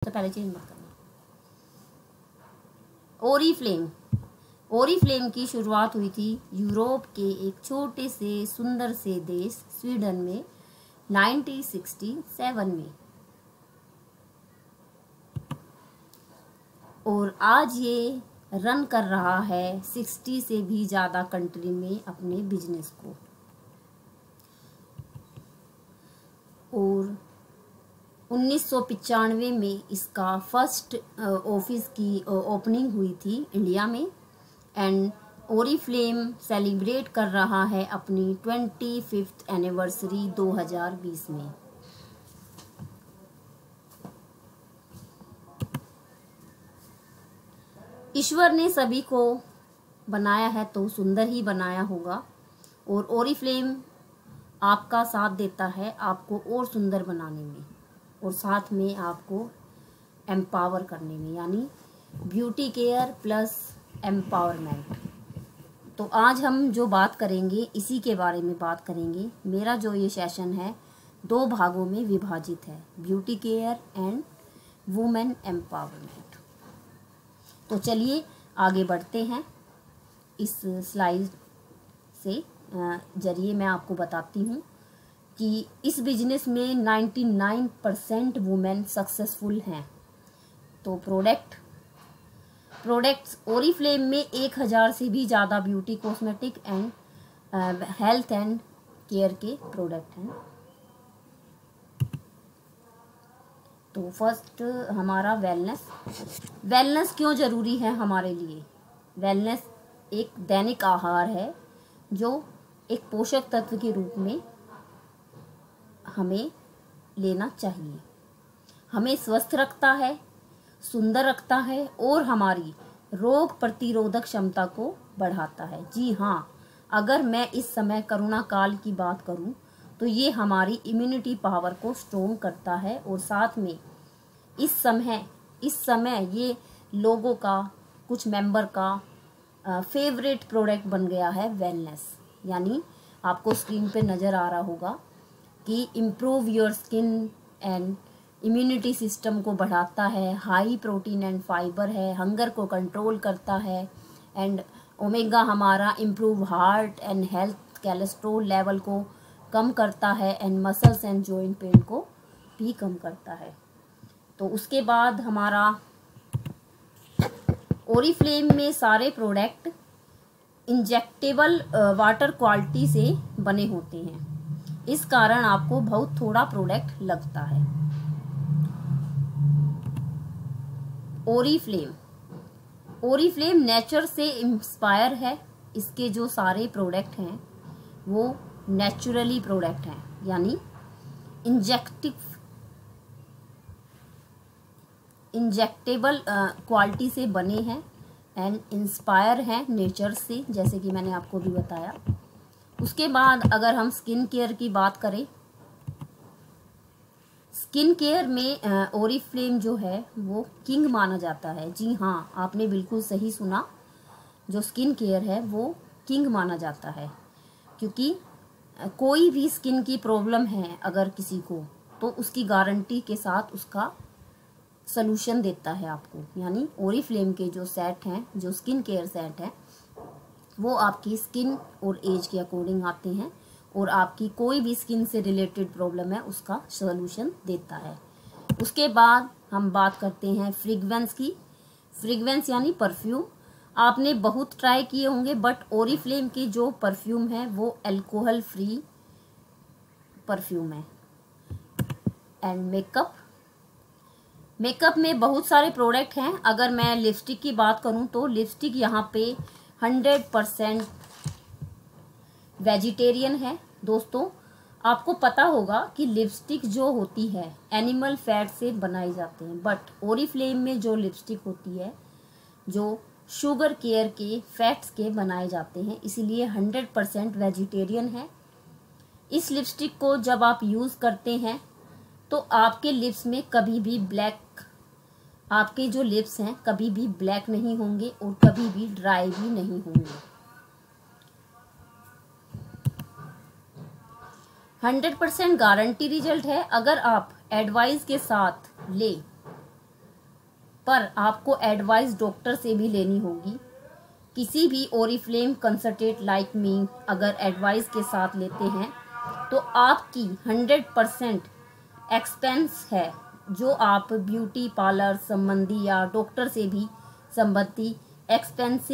तो पहले चेंज मत करना। ओरीफ्लेम की शुरुआत हुई थी यूरोप के एक छोटे से सुंदर से देश स्वीडन में 1967 में, और आज ये रन कर रहा है 60 से भी ज़्यादा कंट्री में अपने बिजनेस को। और 1995 में इसका फर्स्ट ऑफिस की ओपनिंग हुई थी इंडिया में। एंड ओरीफ्लेम सेलिब्रेट कर रहा है अपनी 25th एनिवर्सरी 2020 में। ईश्वर ने सभी को बनाया है तो सुंदर ही बनाया होगा, और ओरीफ्लेम आपका साथ देता है आपको और सुंदर बनाने में, और साथ में आपको एम्पावर करने में, यानी ब्यूटी केयर प्लस एम्पावरमेंट। तो आज हम जो बात करेंगे इसी के बारे में बात करेंगे। मेरा जो ये सेशन है 2 भागों में विभाजित है, beauty care and women empowerment. तो चलिए आगे बढ़ते हैं। इस स्लाइड से जरिए मैं आपको बताती हूँ कि इस बिजनेस में 99% वुमेन सक्सेसफुल हैं। तो प्रोडक्ट्स ओरीफ्लेम में 1000 से भी ज़्यादा beauty cosmetic and health and care के प्रोडक्ट हैं। तो फर्स्ट हमारा वेलनेस क्यों ज़रूरी है हमारे लिए। वेलनेस एक दैनिक आहार है जो एक पोषक तत्व के रूप में हमें लेना चाहिए। हमें स्वस्थ रखता है, सुंदर रखता है और हमारी रोग प्रतिरोधक क्षमता को बढ़ाता है। जी हाँ, अगर मैं इस समय कोरोना काल की बात करूं तो ये हमारी इम्यूनिटी पावर को स्ट्रोंग करता है, और साथ में इस समय ये लोगों का, कुछ मेंबर का फेवरेट प्रोडक्ट बन गया है वेलनेस। यानी आपको स्क्रीन पे नज़र आ रहा होगा कि improve your skin and immunity system को बढ़ाता है, हाई प्रोटीन एंड फाइबर है, हंगर को कंट्रोल करता है, एंड ओमेगा हमारा improve heart and health, cholesterol level को कम करता है, and muscles and joint pain को भी कम करता है। तो उसके बाद हमारा ओरीफ्लेम में सारे प्रोडक्ट इंजेक्टेबल वाटर क्वालिटी से बने होते हैं, इस कारण आपको बहुत थोड़ा प्रोडक्ट लगता है। ओरीफ्लेम नेचर से इंस्पायर है। इसके जो सारे प्रोडक्ट हैं वो नेचुरली प्रोडक्ट हैं, यानी इंजेक्टेबल क्वालिटी से बने हैं एंड इंस्पायर हैं नेचर से, जैसे कि मैंने आपको भी बताया। उसके बाद अगर हम स्किन केयर की बात करें, स्किन केयर में ओरीफ्लेम जो है वो किंग माना जाता है। जी हाँ, आपने बिल्कुल सही सुना, जो स्किन केयर है वो किंग माना जाता है, क्योंकि कोई भी स्किन की प्रॉब्लम है अगर किसी को, तो उसकी गारंटी के साथ उसका सलूशन देता है आपको। यानी ओरीफ्लेम के जो सेट हैं, जो स्किन केयर सेट हैं, वो आपकी स्किन और एज के अकॉर्डिंग आते हैं, और आपकी कोई भी स्किन से रिलेटेड प्रॉब्लम है उसका सलूशन देता है। उसके बाद हम बात करते हैं फ्रेग्रेंस की। फ्रेग्रेंस यानी परफ्यूम। आपने बहुत ट्राई किए होंगे, बट ओरीफ्लेम के जो परफ्यूम है वो अल्कोहल फ्री परफ्यूम है। एंड मेकअप में बहुत सारे प्रोडक्ट हैं। अगर मैं लिपस्टिक की बात करूं तो लिपस्टिक यहाँ पे 100% वेजिटेरियन है। दोस्तों, आपको पता होगा कि लिपस्टिक जो होती है एनिमल फैट से बनाई जाते हैं, बट ओरीफ्लेम में जो लिपस्टिक होती है जो शुगर केयर के फैट्स के बनाए जाते हैं, इसीलिए 100% वेजिटेरियन है। इस लिपस्टिक को जब आप यूज़ करते हैं तो आपके लिप्स में कभी भी आपके जो लिप्स हैं कभी भी ब्लैक नहीं होंगे और कभी भी ड्राई भी नहीं होंगे। 100% गारंटी रिजल्ट है। अगर आप एडवाइस के साथ ले पर आपको एडवाइस डॉक्टर से भी लेनी होगी। किसी भी ओरिफ्लेम कंसल्टेंट लाइक मी अगर एडवाइस के साथ लेते हैं तो आपकी 100% एक्सपेंस है जो आप ब्यूटी पार्लर संबंधी या डॉक्टर से भी संबंधी एक्सपेंस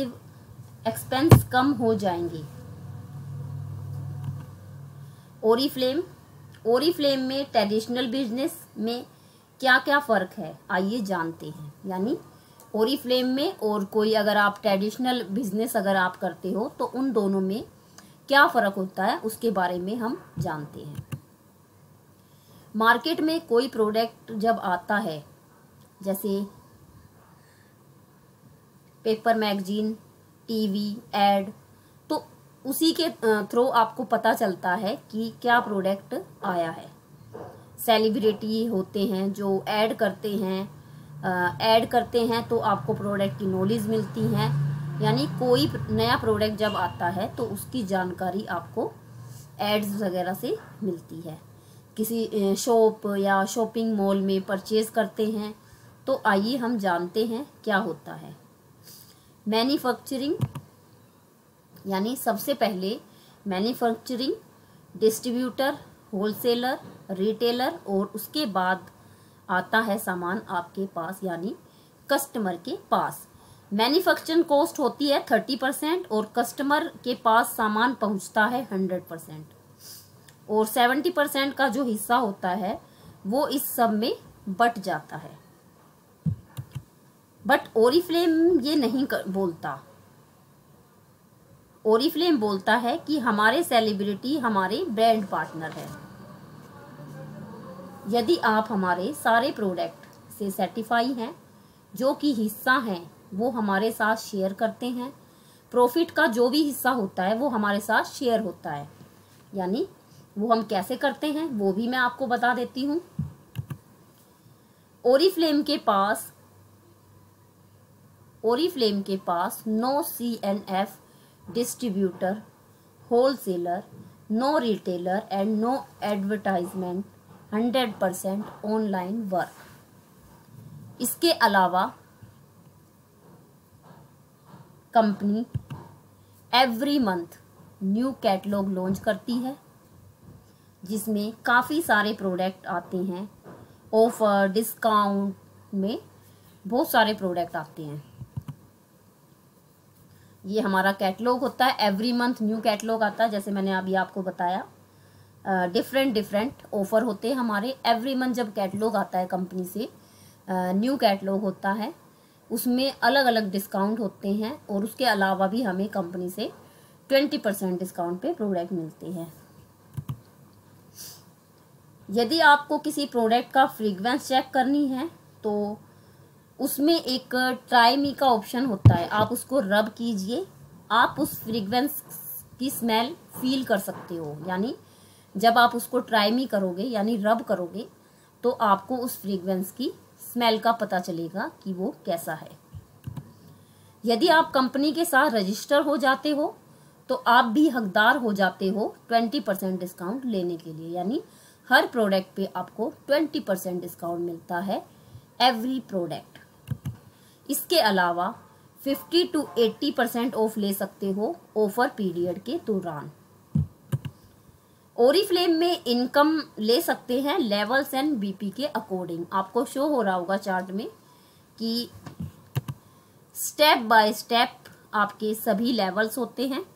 कम हो जाएंगे। ओरिफ्लेम में ट्रेडिशनल बिजनेस में क्या क्या फ़र्क है आइए जानते हैं। यानी ओरिफ्लेम में और कोई अगर आप ट्रेडिशनल बिजनेस अगर आप करते हो तो उन दोनों में क्या फ़र्क होता है उसके बारे में हम जानते हैं। मार्केट में कोई प्रोडक्ट जब आता है जैसे पेपर मैगजीन, टीवी, एड, तो उसी के थ्रू आपको पता चलता है कि क्या प्रोडक्ट आया है। सेलिब्रिटी होते हैं जो ऐड करते हैं तो आपको प्रोडक्ट की नॉलेज मिलती है। यानी कोई नया प्रोडक्ट जब आता है तो उसकी जानकारी आपको एड्स वगैरह से मिलती है। किसी शॉप या शॉपिंग मॉल में परचेज़ करते हैं तो आइए हम जानते हैं क्या होता है। मैन्युफैक्चरिंग यानी सबसे पहले मैन्युफैक्चरिंग, डिस्ट्रीब्यूटर, होलसेलर, रिटेलर और उसके बाद आता है सामान आपके पास यानी कस्टमर के पास। मैन्युफैक्चरिंग कॉस्ट होती है 30% और कस्टमर के पास सामान पहुंचता है 100% और 70% का जो हिस्सा होता है वो इस सब में बट जाता है। बट ओरिफ्लेम ये नहीं बोलता। ओरिफ्लेम बोलता है कि हमारे सेलिब्रिटी हमारे ब्रांड पार्टनर है। यदि आप हमारे सारे प्रोडक्ट से सर्टिफाई हैं जो कि हिस्सा हैं वो हमारे साथ शेयर करते हैं। प्रॉफिट का जो भी हिस्सा होता है वो हमारे साथ शेयर होता है। यानी वो हम कैसे करते हैं वो भी मैं आपको बता देती हूँ। ओरिफ्लेम के पास no CNF distributor, wholesaler, no retailer and no advertisement, 100% online work. इसके अलावा company every month new catalogue launch करती है जिसमें काफ़ी सारे प्रोडक्ट आते हैं। ऑफर, डिस्काउंट में बहुत सारे प्रोडक्ट आते हैं। ये हमारा कैटलॉग होता है। एवरी मंथ न्यू कैटलॉग आता है। जैसे मैंने अभी आपको बताया डिफरेंट ऑफर होते हैं हमारे। एवरी मंथ जब कैटलॉग आता है कंपनी से, न्यू कैटलॉग होता है, उसमें अलग अलग डिस्काउंट होते हैं और उसके अलावा भी हमें कंपनी से 20% डिस्काउंट पे प्रोडक्ट मिलते हैं। यदि आपको किसी प्रोडक्ट का फ्रीक्वेंस चेक करनी है तो उसमें एक ट्राई मी का ऑप्शन होता है। आप उसको रब कीजिए, आप उस फ्रीक्वेंस की स्मेल फील कर सकते हो। यानी जब आप उसको ट्राई मी करोगे यानी रब करोगे तो आपको उस फ्रीक्वेंस की स्मेल का पता चलेगा कि वो कैसा है। यदि आप कंपनी के साथ रजिस्टर हो जाते हो तो आप भी हकदार हो जाते हो 20% डिस्काउंट लेने के लिए। यानी हर प्रोडक्ट पे आपको 20% डिस्काउंट मिलता है एवरी प्रोडक्ट। इसके अलावा 50 to 80% ऑफ ले सकते हो ऑफर पीरियड के दौरान। ओरिफ्लेम में इनकम ले सकते हैं लेवल्स एंड BP के अकॉर्डिंग। आपको शो हो रहा होगा चार्ट में कि स्टेप बाय स्टेप आपके सभी लेवल्स होते हैं।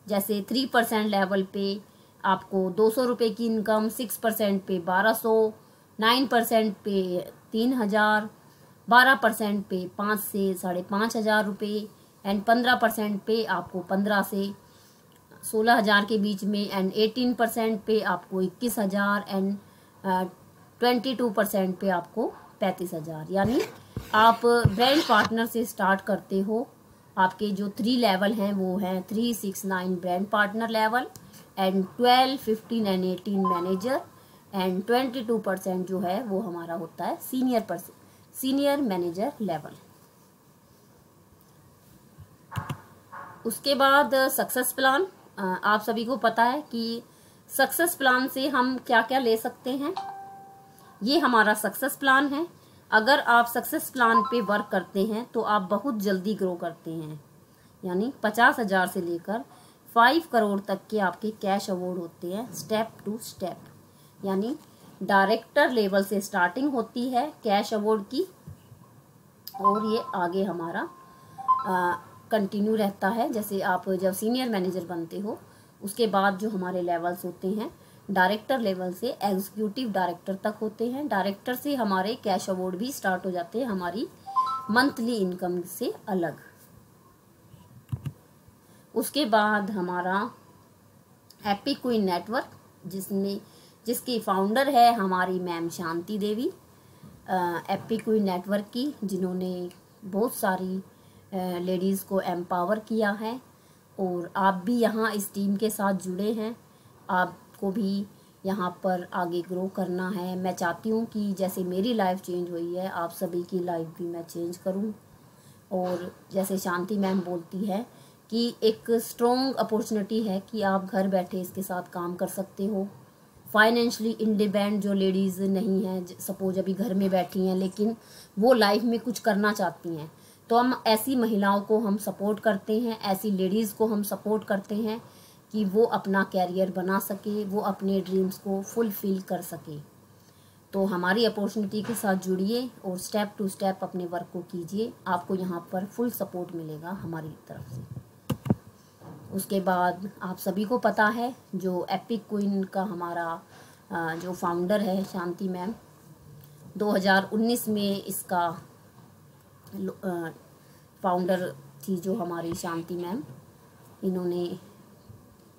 जैसे 3% लेवल पे आपको 200 रुपये की इनकम, 6% पे 1200, 9% पे 3000, 12% पे 5 से 5,500 रुपये एंड 15% पे आपको 15 से 16,000 के बीच में एंड 18% पे आपको 21,000 एंड 22% पे आपको 35,000। यानी आप ब्रांड पार्टनर से स्टार्ट करते हो। आपके जो 3 लेवल हैं वो हैं 3, 6, 9 brand partner level and 12, 15 and 18 manager and 22% जो है वो हमारा होता है सीनियर मैनेजर लेवल। उसके बाद सक्सेस प्लान। आप सभी को पता है कि सक्सेस प्लान से हम क्या क्या ले सकते हैं। ये हमारा सक्सेस प्लान है। अगर आप सक्सेस प्लान पे वर्क करते हैं तो आप बहुत जल्दी ग्रो करते हैं। यानी 50,000 से लेकर 5 करोड़ तक के आपके कैश अवार्ड होते हैं स्टेप टू स्टेप। यानी डायरेक्टर लेवल से स्टार्टिंग होती है कैश अवार्ड की, और ये आगे हमारा कंटिन्यू रहता है। जैसे आप जब सीनियर मैनेजर बनते हो उसके बाद जो हमारे लेवल्स होते हैं डायरेक्टर लेवल से एग्जीक्यूटिव डायरेक्टर तक होते हैं। डायरेक्टर से हमारे कैश अवार्ड भी स्टार्ट हो जाते हैं हमारी मंथली इनकम से अलग। उसके बाद हमारा हैप्पी क्वीन नेटवर्क जिसकी फाउंडर है हमारी ma'am Shanti Devi, happy queen network की, जिन्होंने बहुत सारी लेडीज़ को एम्पावर किया है। और आप भी यहाँ इस टीम के साथ जुड़े हैं, आपको भी यहाँ पर आगे ग्रो करना है। मैं चाहती हूँ कि जैसे मेरी लाइफ चेंज हुई है आप सभी की लाइफ भी मैं चेंज करूँ। और जैसे शांति मैम बोलती है कि एक स्ट्रॉन्ग अपॉर्चुनिटी है कि आप घर बैठे इसके साथ काम कर सकते हो। फाइनेंशियली इंडिपेंडेंट जो लेडीज़ नहीं हैं, सपोज अभी घर में बैठी हैं लेकिन वो लाइफ में कुछ करना चाहती हैं, तो हम ऐसी महिलाओं को हम सपोर्ट करते हैं, ऐसी लेडीज़ को हम सपोर्ट करते हैं कि वो अपना कैरियर बना सके, वो अपने ड्रीम्स को फुलफिल कर सके। तो हमारी अपॉर्चुनिटी के साथ जुड़िए और स्टेप टू स्टेप अपने वर्क को कीजिए, आपको यहाँ पर फुल सपोर्ट मिलेगा हमारी तरफ से। उसके बाद आप सभी को पता है जो एपिक क्वीन का हमारा जो फाउंडर है शांति मैम, 2019 में इसका फाउंडर थी जो हमारी शांति मैम, इन्होंने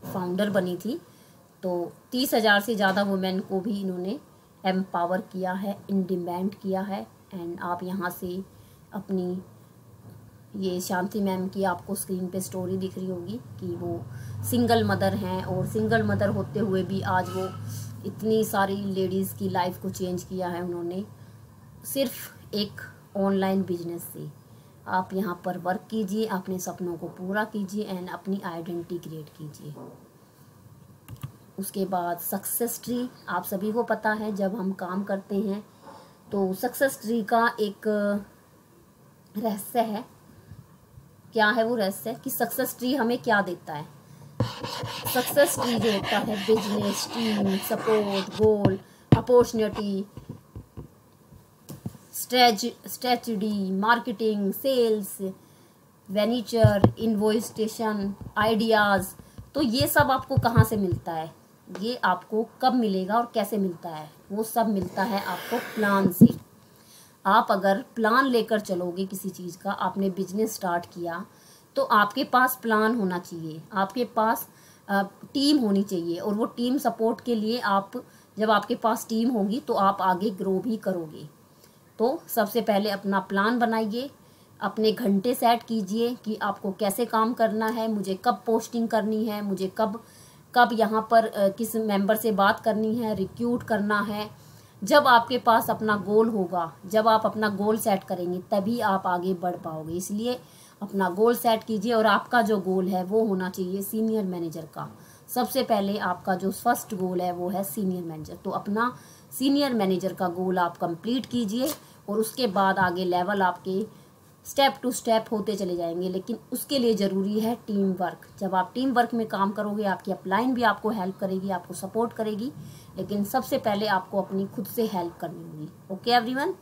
फाउंडर बनी थी। तो 30,000 से ज़्यादा वुमेन को भी इन्होंने एम्पावर किया है, इंडिपेंडेंट किया है। एंड आप यहाँ से अपनी ये शांति मैम की आपको स्क्रीन पे स्टोरी दिख रही होगी कि वो सिंगल मदर हैं, और सिंगल मदर होते हुए भी आज वो इतनी सारी लेडीज़ की लाइफ को चेंज किया है उन्होंने सिर्फ एक ऑनलाइन बिजनेस से। आप यहाँ पर वर्क कीजिए, अपने सपनों को पूरा कीजिए एंड अपनी आइडेंटिटी क्रिएट कीजिए। उसके बाद सक्सेस ट्री, आप सभी को पता है जब हम काम करते हैं तो सक्सेस ट्री का एक रहस्य है। क्या है वो रहस्य कि सक्सेस ट्री हमें क्या देता है। सक्सेस ट्री जो होता है business, team, support, goal, opportunity, strategy, marketing, sales, venture, innovation, ideas. तो ये सब आपको कहाँ से मिलता है, ये आपको कब मिलेगा और कैसे मिलता है, वो सब मिलता है आपको प्लान से। आप अगर प्लान लेकर चलोगे किसी चीज़ का, आपने बिजनेस स्टार्ट किया तो आपके पास प्लान होना चाहिए, आपके पास टीम होनी चाहिए, और वो टीम सपोर्ट के लिए जब आपके पास टीम होगी तो आप आगे ग्रो भी करोगे। तो सबसे पहले अपना प्लान बनाइए, अपने घंटे सेट कीजिए कि आपको कैसे काम करना है, मुझे कब पोस्टिंग करनी है, मुझे कब यहाँ पर किस मेंबर से बात करनी है, रिक्रूट करना है। जब आपके पास अपना गोल होगा, जब आप अपना गोल सेट करेंगे तभी आप आगे बढ़ पाओगे। इसलिए अपना गोल सेट कीजिए, और आपका जो गोल है वो होना चाहिए सीनियर मैनेजर का। सबसे पहले आपका जो फर्स्ट गोल है वो है सीनियर मैनेजर। तो अपना सीनियर मैनेजर का गोल आप कंप्लीट कीजिए, और उसके बाद आगे लेवल आपके स्टेप टू स्टेप होते चले जाएंगे। लेकिन उसके लिए ज़रूरी है टीम वर्क। जब आप टीम वर्क में काम करोगे, आपकी अपलाइन भी आपको हेल्प करेगी, आपको सपोर्ट करेगी, लेकिन सबसे पहले आपको अपनी खुद से हेल्प करनी होगी। Okay everyone.